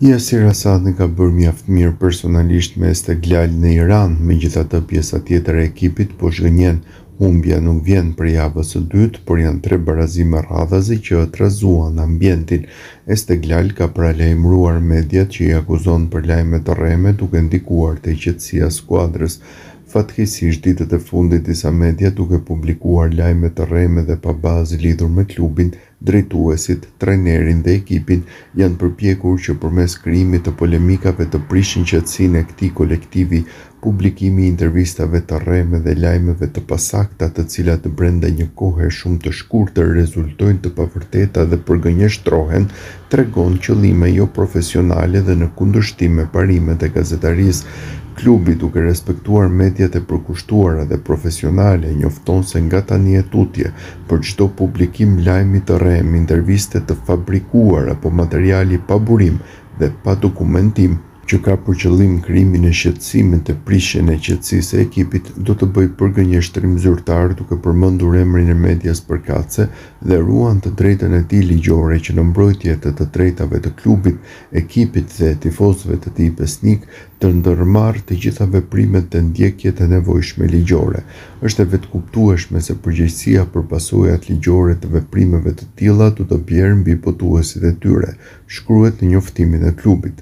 Yasir Asadi ka bërë mjaft mirë personalisht me Esteglal në Iran, megjithatë pjesa tjetër e ekipit po zhgënjen. Humbja nuk vjen për javës së dytë, por janë 3 barazime radhazi që trazuan ambientin. Esteglal ka paralajmëruar mediat që i akuzon për lajme të rreme duke ndikuar te qetësia e skuadrës. Fatkeqësisht ditët e fundit disa media duke publikuar lajme të rreme dhe pa bazë lidhur me klubin, drejtuesit, trajnerin dhe ekipin janë përpjekur që përmes krijimit të polemikave të prishin qetësinë e këtij kolektivi. Publikimi i intervistave të rreme dhe lajmeve të pasakta, të cilat brenda një kohe shumë të shkurtër rezultojnë të pavërteta dhe përgënjeshtrohen, tregon qëllime jo profesionale dhe në kundërshtim me parimet e gazetarisë. Klubi, duke respektuar mediat e përkushtuara dhe profesionale, njofton se nga tani e tutje për çdo publikim lajmi të rrem, interviste të fabrikuar apo materiali pa burim dhe pa dokumentim që ka për qëllim krijimin e shqetësimit të prishjen e qetësisë e ekipit, do të bëjë përgënjeshtrim zyrtar duke përmendur emrin e medias përkatëse dhe ruan të drejtën e tij ligjore që në mbrojtje të drejtave të klubit, ekipit dhe tifozëve të tij besnik të ndërmarrë të gjitha veprimet dhe ndjekjet e nevojshme ligjore. Është e vetëkuptueshme se përgjegjësia për pasojat ligjore të veprimeve të tilla do të bjerë mbi botuesit e tyre, shkruhet në njoftimin e klubit.